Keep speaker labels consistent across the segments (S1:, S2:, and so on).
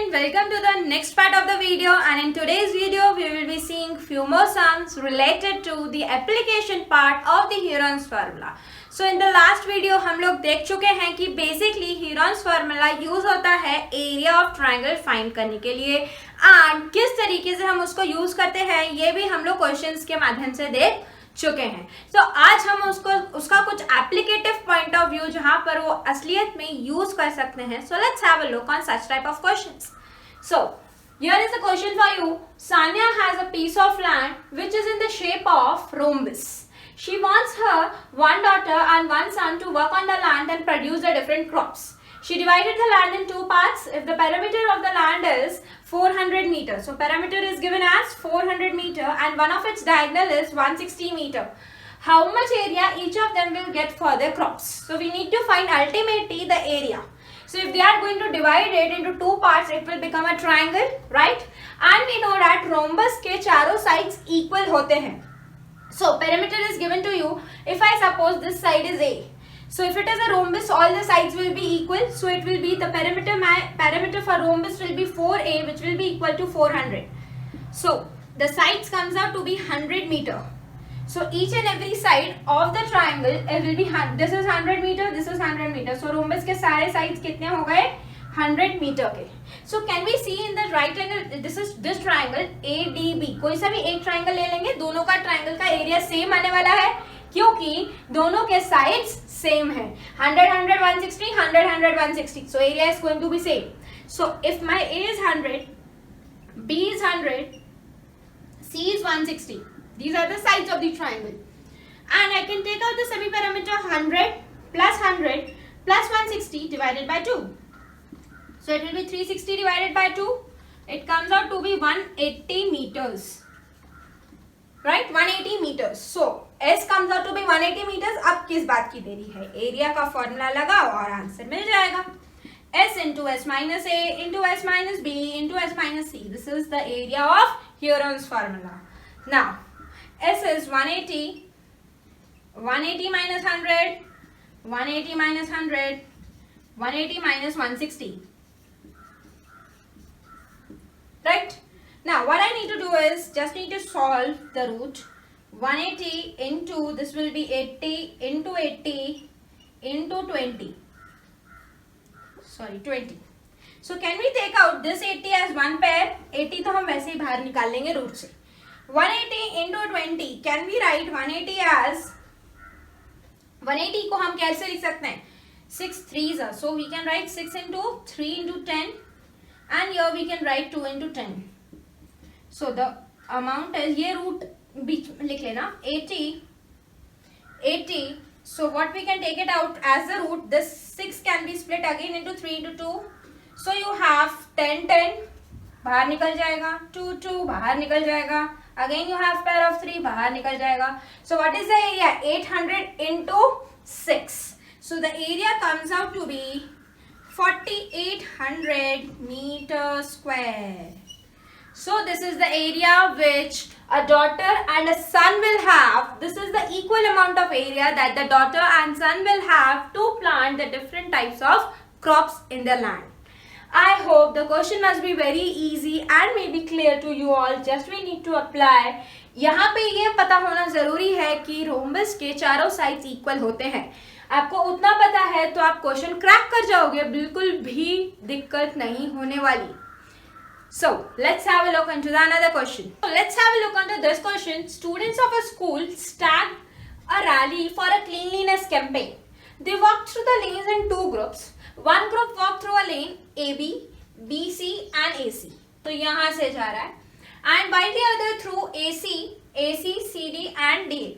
S1: and welcome to the next part of the video, and in today's video we will be seeing few more sums related to the application part of the Heron's formula. So in the last video हम लोग देख चुके हैं कि basically Heron's formula use होता है area of triangle find करने के लिए एंड किस तरीके से हम उसको यूज करते हैं ये भी हम लोग क्वेश्चंस के माध्यम से देख चुके हैं. तो आज हम उसका कुछ एप्लीकेटिव पॉइंट ऑफ व्यू जहां पर वो असलियत में यूज कर सकते हैं. So let's have a look on such type of questions. So here is a question for you. Sanya has a piece of land which is in the shape of rhombus. She wants her one daughter and one son to work on the land and produce the different crops. She divided the land in two parts. If the perimeter of the land is 400 meters, so perimeter is given as 400 meter and one of its diagonal is 160 meter. How much area each of them will get for their crops? So we need to find ultimately the area. So if they are going to divide it into two parts, it will become a triangle, right? And we know that rhombus के चारों sides equal होते हैं. So perimeter is given to you. If I suppose this side is A. So if it is a rhombus, all the sides will be equal. So it will be the perimeter for rhombus will be 4a, which will be equal to 400. So the sides comes out to be 100 meter. So each and every side of the triangle it will be this is 100 meter, this is 100 meter. So rhombus के सारे sides कितने हो गए 100 meter के. So can we see in the right angle this triangle ADB. कोई सा भी एक triangle ले लेंगे, दोनों का triangle का area same आने वाला है क्योंकि दोनों के sides same है. 100 100 160 100 100 160. So area is going to be same. So if my A is 100, B is 100, C is 160. These are the sides of the triangle. And I can take out the semi-perimeter 100 plus 100 plus 160 divided by 2. So it will be 360 divided by 2. It comes out to be 180 meters. Right? 180 meters. So S comes out to be 180 meters. अब किस बात की देरी है? Area का formula लगाओ और answer मिल जाएगा. S into S minus A into S minus B into S minus C. This is the area of Heron's formula. Now S is 180. 180 minus 100. 180 minus 100. 180 minus 160. Right? Now what I need to do is just need to solve the root. 180 into this will be 80 into 80 into 20. Sorry, 20. So can we take out this 80 as one pair? 80 तो हम वैसे ही बाहर निकाल लेंगे root से. 180 into 20. Can we write 180 as 180 को हम कैसे लिख सकते हैं? 6 3s are. So we can write 6 into 3 into 10 and here we can write 2 into 10. So the amount is ये रूट बीच में लिख लेना 80. So what we can take it out as the root. This 6 can be split again into 3 into 2. So you have 10 बाहर निकल जाएगा, 2 बाहर निकल जाएगा, again you have pair of 3 बाहर निकल जाएगा. So what is the area? 800 into 6. So the area comes out to be 4800 meter square. So this is the area which a daughter and a son will have. This is the equal amount of area that the daughter and son will have to plant the different types of crops in the land. I hope the question must be very easy and may be clear to you all. Just we need to apply. यहाँ पे ये पता होना जरूरी है कि rhombus के चारों साइड्स इक्वल होते हैं. आपको उतना पता है तो आप क्वेश्चन क्रैक कर जाओगे, बिल्कुल भी दिक्कत नहीं होने वाली. So let's have a look into the another question. So let's have a look into this question. Students of a school start a rally for a cleanliness campaign. They walked through the lanes in two groups. One group walked through a lane AB, BC and AC. तो यहाँ से जा रहा है. And while the other through AC, CD and D.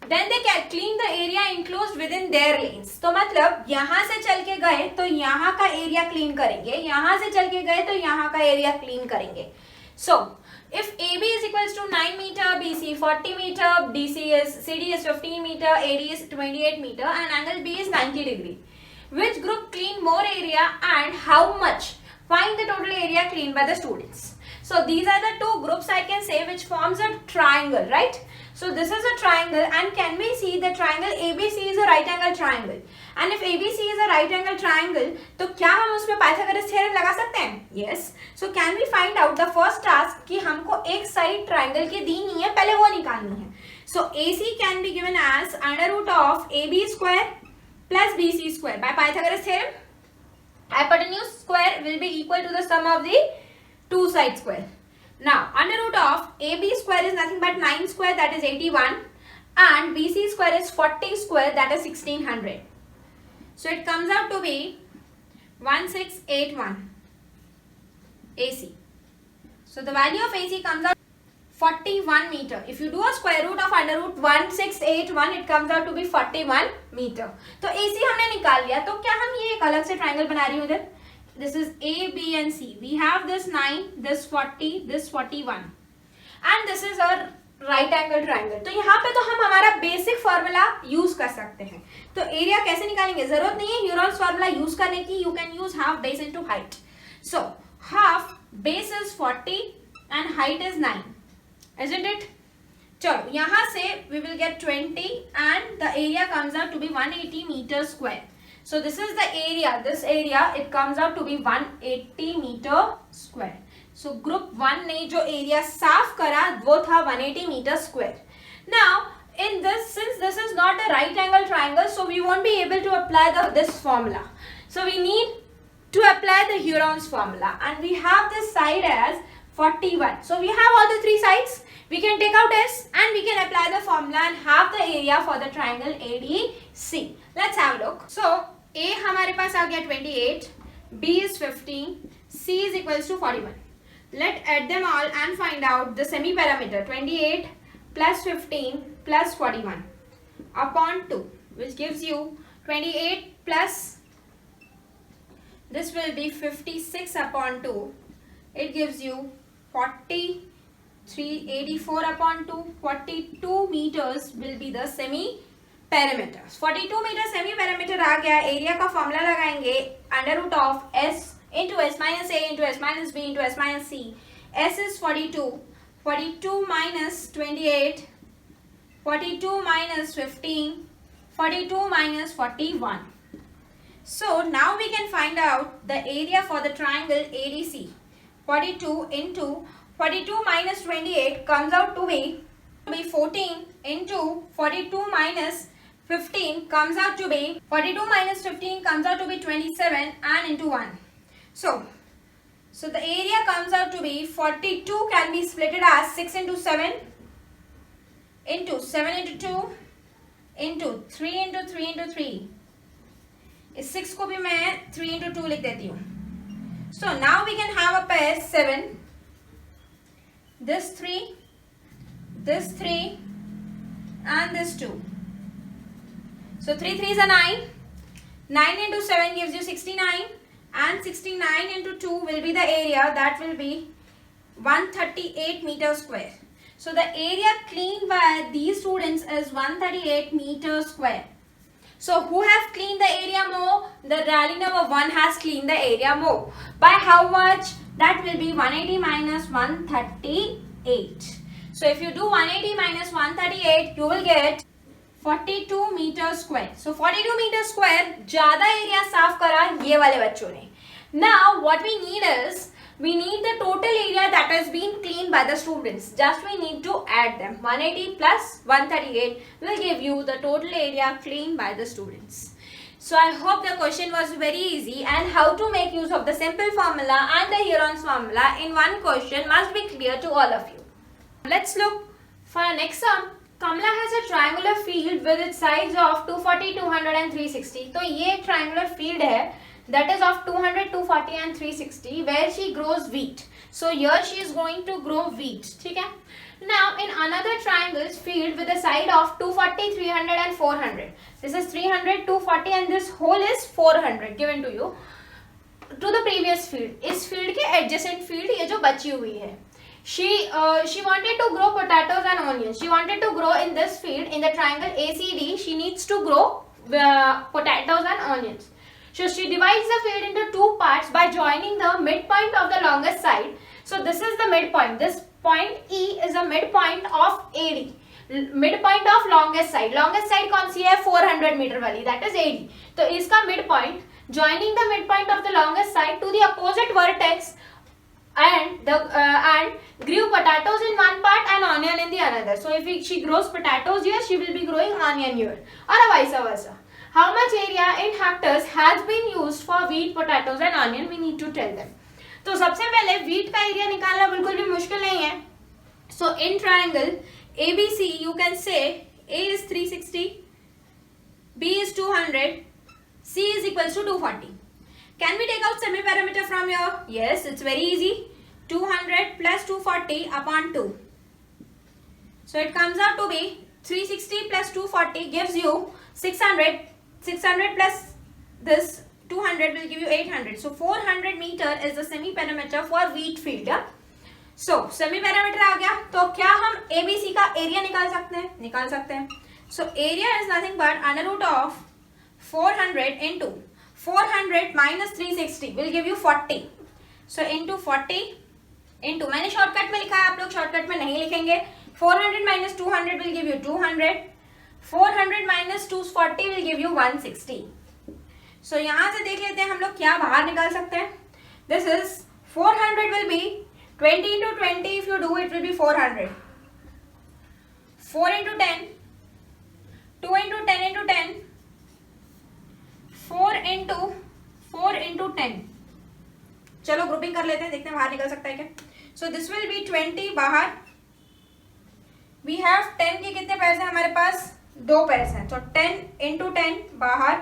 S1: Then they can clean the area enclosed within their lanes. तो मतलब यहाँ से चल के गए तो यहाँ का एरिया क्लीन करेंगे, यहाँ से चल के गए तो यहाँ का एरिया क्लीन करेंगे. So if AB is equals to 9 meter, BC 40 meter, CD is 15 meter, AD is 28 meter and angle B is 90 degree. Which group clean more area and how much? Find the total area cleaned by the students. So these are the two groups I can say which forms a triangle, right? So this is a triangle, and can we see the triangle ABC is a right angle triangle? And if ABC is a right angle triangle, तो क्या हम उसमें Pythagoras theorem लगा सकते हैं? Yes. So can we find out the first task कि हमको एक साइड ट्राइंगल की दी नहीं है, पहले वो निकालनी है. So AC can be given as under root of AB square plus BC square by Pythagoras theorem. Hypotenuse square will be equal to the sum of the two side square. Now under root of AB square is nothing but 9 square, that is 81, and BC square is 40 square, that is 1600. So it comes out to be 1681 AC. So the value of AC comes out 41 meter. If you do a square root of under root 1681, it comes out to be 41 meter. तो AC हमने निकाल लिया, तो क्या हम ये एक अलग से ट्राइंगल बना रही हूँ इधर? This is A, B and C. We have this 9, this 40, this 41, and this is our right angle triangle. तो यहाँ पे तो हम हमारा बेसिक फार्मूला यूज कर सकते हैं. तो एरिया कैसे निकालेंगे? जरूरत नहीं है ह्यूरॉन्स फार्मूला यूज करने की. You can use half base into height. So half base is 40 and height is 9, isn't it? चलो यहाँ से we will get 20 and the area comes out to be 180 meter square. So this is the area. This area it comes out to be 180 meter square. So group 1 ने जो area साफ करा वो था 180 meter square. Now in this, since this is not a right angle triangle, so we won't be able to apply this formula. So we need to apply the Hurons formula, and we have this side as 41. So we have all the three sides. We can take out S and we can apply the formula and have the area for the triangle ADC. Let's have a look. So A हमारे पास आ गया 28, B is 15, C is equals to 41. Let's add them all and find out the semi parameter. 28 plus 15 plus 41 upon 2, which gives you 28 plus, this will be 56 upon 2. It gives you 84 upon 2. 42 meters will be the semi parameter. 42 meter semi parameter आ गया. Area का formula लगाएंगे under root of S into S minus A into S minus B into S minus C. S is 42. 42 minus 28. 42 minus 15. 42 minus 41. So now we can find out the area for the triangle ADC. 42 into 42 minus 28 comes out to be 14 into 42 minus 15 comes out to be 42 minus 15 comes out to be 27 and into 1. So the area comes out to be 42 can be split as 6 into 7 into 7 into 2 into 3 into 3 into 3. इस 6 को भी मैं 3 into 2 लिख देती हूँ. So now we can have a pair 7, this 3, this 3 and this 2. So 3 3s are 9. 9 into 7 gives you 69 and 69 into 2 will be the area, that will be 138 meter square. So the area cleaned by these students is 138 meter square. So who have cleaned the area more? The rally number 1 has cleaned the area more. By how much? That will be 180 minus 138. So if you do 180 minus 138, you will get 42 meter square. So 42 meter square ज़्यादा area साफ करा ये वाले बच्चों ने. Now what we need is, we need the total area that has been cleaned by the students. Just we need to add them. 180 plus 138 will give you the total area cleaned by the students. So I hope the question was very easy, and how to make use of the simple formula and the Hurons formula in one question must be clear to all of you. Let's look for our next sum. Kamala has a triangular field with its sides of 240, 200 and 360. तो ये एक triangular field है that is of 200, 240 and 360 where she grows wheat. So here she is going to grow wheat. ठीक है? Now in another triangles field with a side of 240, 300 and 400. This is 300, 240 and this whole is 400 given to you. To the previous field. इस field के adjacent field ये जो बची हुई है. She wanted to grow potatoes and onions. She wanted to grow in this field in the triangle ACD. She needs to grow potatoes and onions. So she divides the field into two parts by joining the midpoint of the longest side. So this is the midpoint. This point E is the midpoint of AD. Mid point of longest side कौन सी है 400 metre वाली, that is AD. तो इसका mid point joining the midpoint of the longest side to the opposite vertex and grew potatoes in one part and onion in the another. So if she grows potatoes here, she will be growing onion here, or vice versa. How much area in hectares has been used for wheat, potatoes and onion? We need to tell them. तो सबसे पहले wheat का area निकालना बिल्कुल भी मुश्किल नहीं है. So in triangle ABC you can say A is 360, B is 200, C is equals to 240. Can we take out semi parameter from here? Yes, it's very easy. 200 plus 240 upon 2. So it comes out to be 360 plus 240 gives you 600. 600 plus this 200 will give you 800. So 400 meter is the semi parameter for wheat field. Yeah? So semi parameter आ गया, तो क्या हम ABC का area निकाल सकते हैं? निकाल सकते हैं. So area is nothing but under root of 400 into 400 minus 360 will give you 40. So into 40 into, मैंने शॉर्टकट में लिखा है, आप लोग शॉर्टकट में नहीं लिखेंगे. 400 minus 200 will give you 200. 400 minus 240 will give you 160. So यहाँ से देख लेते हैं हम लोग क्या बाहर निकाल सकते हैं. This is 400 will be 20 into 20. If you do it will be 400. 4 into 10. 2 into 10 into 10. 4 into 10. चलो ग्रुपिंग कर लेते हैं, देखते हैं बाहर निकल सकता है क्या. सो दिस विल बी 20 बाहर. वी हैव 10 के कितने पैसे हैं हमारे पास? 2 पैसे हैं. तो 10 into 10 बाहर.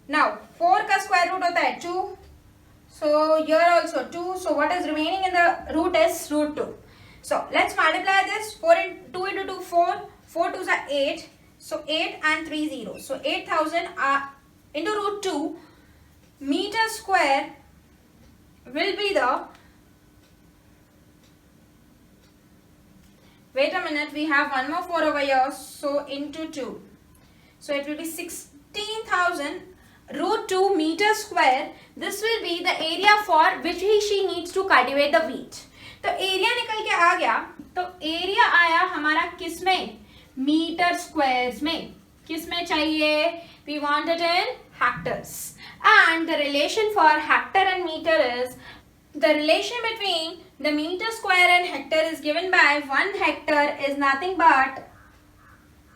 S1: नाउ 4 का स्क्वायर रूट होता है 2. So here also 2. So what is remaining in the root is root 2. So let's multiply this. 2 into 2 4. 4 2s are 8. So 8 and 3 0. So 8000 into root 2 meter square will be the, wait a minute, we have one more 4 over here, so into 2. So it will be 16,000 root 2 meter square. This will be the area for which she needs to cultivate the wheat. तो area निकल के आ गया. तो area आया हमारा किस में? Metre squares में. किस में चाहिए? We want it in hectares. And the relation for hectare and metre is the relation between the metre square and hectare is given by 1 hectare is nothing but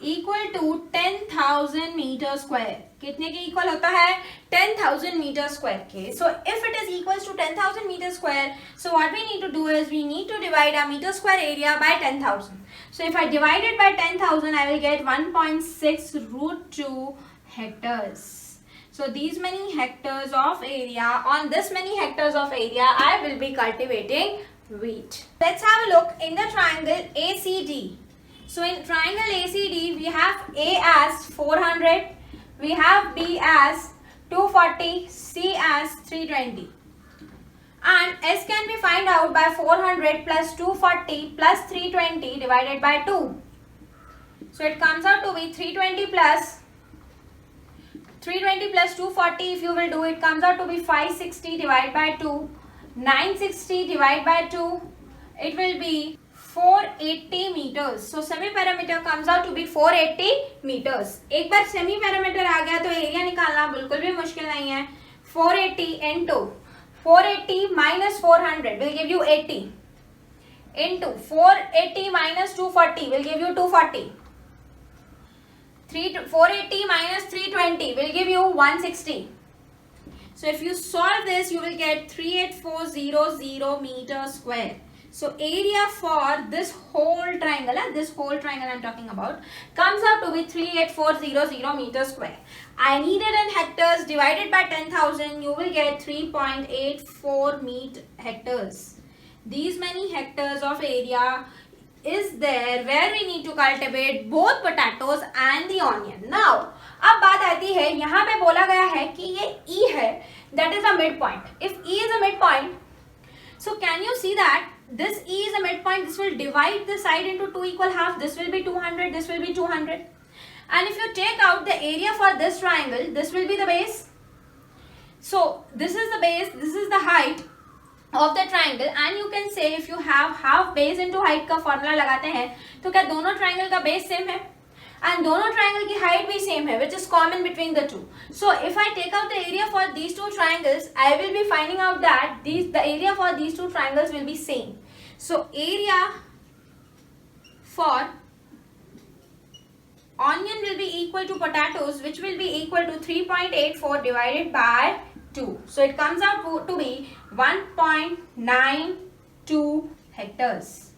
S1: equal to 10,000 metre square. कितने के equal होता है? 10,000 metre square के. So if it is equal to 10,000 metre square, so what we need to do is we need to divide our meter square area by 10,000. So if I divide it by 10,000, I will get 1.6 root 2 hectares. So these many hectares of area, on this many hectares of area, I will be cultivating wheat. Let's have a look in the triangle ACD. So in triangle ACD, we have A as 400, we have B as 240, C as 320. And S can be find out by 400 plus 240 plus 320 divided by 2. So it comes out to be 320 plus 240. If you will do it, comes out to be 560 divided by 2. 960 divided by 2. It will be 480 meters. So semi parameter comes out to be 480 meters. एक बार semi parameter आ गया तो area निकालना बिल्कुल भी मुश्किल नहीं है. 480 into 480 minus 400 will give you 80 into 480 minus 240 will give you 240. 480 minus 320 will give you 160. So if you solve this, you will get 38400 meter square. So area for this whole triangle, this whole triangle I'm talking about, comes out to be 38400 meter square. I need it in hectares. Divided by 10,000, you will get 3.84 hectares. These many hectares of area is there where we need to cultivate both potatoes and the onion. Now, अब बात आती है, यहाँ पे बोला गया है कि ये E है, that is a midpoint. If E is a midpoint, so can you see that this E is a midpoint? This will divide the side into 2 equal half. This will be 200. This will be 200. And if you take out the area for this triangle, this will be the base. So this is the base. This is the height. of the triangle, and you can say if you have half base into height का formula लगाते हैं तो क्या दोनों triangle का base same है and दोनों triangle की height भी same है, which is common between the two. So if I take out the area for these two triangles, I will be finding out that the area for these two triangles will be same. So area for onion will be equal to potatoes, which will be equal to 3.84 divided by 2. So it comes out to be 1.92 hectares.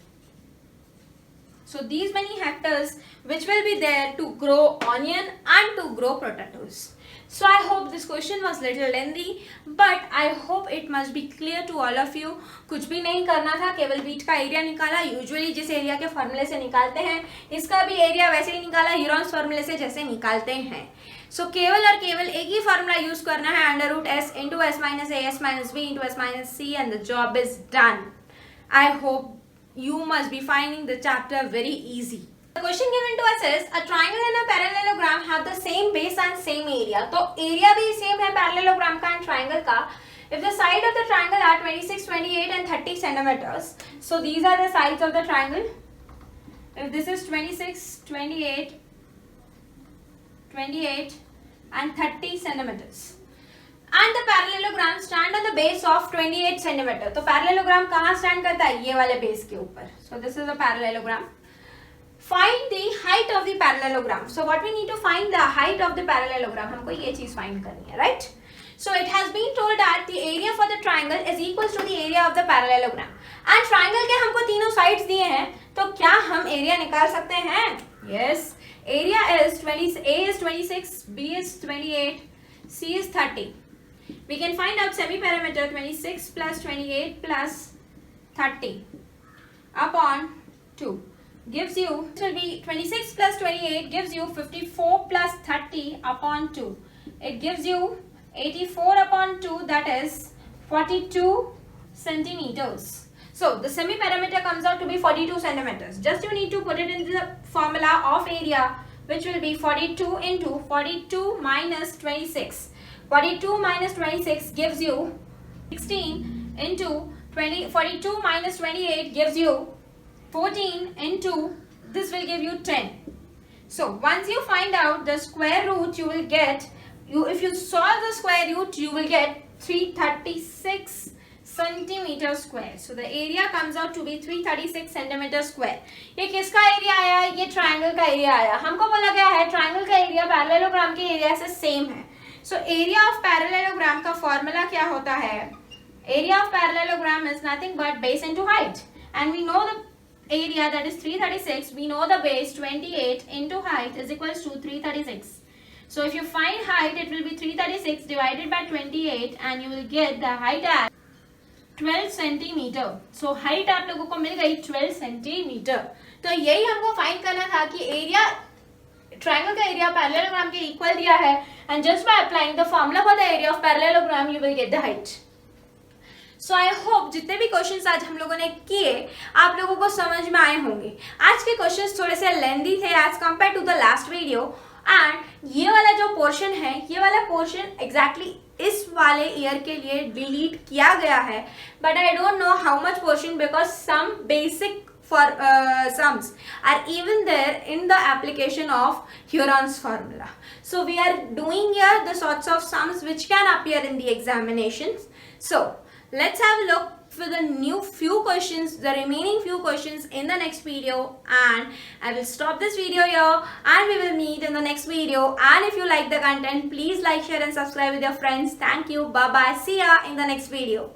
S1: So these many hectares which will be there to grow onion and to grow potatoes. So I hope this question was little lengthy, but I hope it must be clear to all of you. कुछ भी नहीं करना था, केवल beat का area निकाला. Usually जिस area के फॉर्मूले से निकालते हैं, इसका भी एरिया वैसे ही निकाला ह्यूरॉन्स फॉर्मूले से जैसे निकालते हैं. सो केवल और केवल एक ही फार्मूला यूज करना है, under root S into S minus A S minus B into S minus C, and the job is done. I hope you must be finding the chapter very easy. The question given to us is a triangle and a parallelogram have the same base and same area. तो area भी same है parallelogram का and triangle का. If the side of the triangle are 26, 28 and 30 centimeters, so these are the sides of the triangle. If this is 26, 28, 28 and 30 centimeters. And the parallelogram stand on the base of 28 centimeter. तो parallelogram कहाँ stand करता है? ये वाले base के ऊपर. So this is a parallelogram. Find the height of the parallelogram. So what we need to find the height of the parallelogram. हमको ये चीज find करनी है, right? So it has been told that the area for the triangle is equals to the area of the parallelogram. And triangle के हमको तीनों sides दिए हैं, तो क्या हम area निकाल सकते हैं? Yes. Area is 20. A is 26, B is 28, C is 30. We can find out semi-perimeter 26 plus 28 plus 30 upon 2 gives you, it will be 26 plus 28 gives you 54 plus 30 upon 2. It gives you 84 upon 2, that is 42 centimeters. So the semi-perimeter comes out to be 42 centimeters. Just you need to put it into the formula of area, which will be 42 into 42 minus 26. 42 minus 26 gives you 16 into 20. 42 minus 28 gives you 14 into, this will give you 10. So once you find out the square root, you will get, if you solve the square root, you will get 336 centimeter square. So the area comes out to be 336 centimeter square. ये किसका area आया? ये triangle का area आया. हमको बोला गया है ट्राइंगल का एरिया पैरेललोग्राम के एरिया से सेम है. So area of parallelogram का formula क्या होता है? Area of parallelogram is nothing but base into height, and we know the area, that is 336. We know the base 28 into height is equals to 336. So if you find height, it will be 336 divided by 28, and you will get the height as 12 centimeter. So height आप लोगों को मिल गई 12 centimeter. तो यही हमको find करना था कि area triangle का area parallelogram के equal दिया है, and just by applying the formula for the area of parallelogram you will get the height. So I hope जितने भी क्वेश्चंस आज हम लोगों ने किए आप लोगों को समझ में आए होंगे. आज के क्वेश्चंस थोड़े से लेंथी थे as compare to the last video, and ये वाला जो पोर्शन है, ये वाला पोर्शन एग्जैक्टली इस वाले ईयर के लिए डिलीट किया गया है, but I don't know how much portion because some basic for sums are even there in the application of Heron's formula. So we are doing here the sorts of sums which can appear in the examinations. So let's have a look for the new few questions, the remaining few questions in the next video, and I will stop this video here and we will meet in the next video. And if you like the content, please like, share and subscribe with your friends. Thank you. Bye bye. See ya in the next video.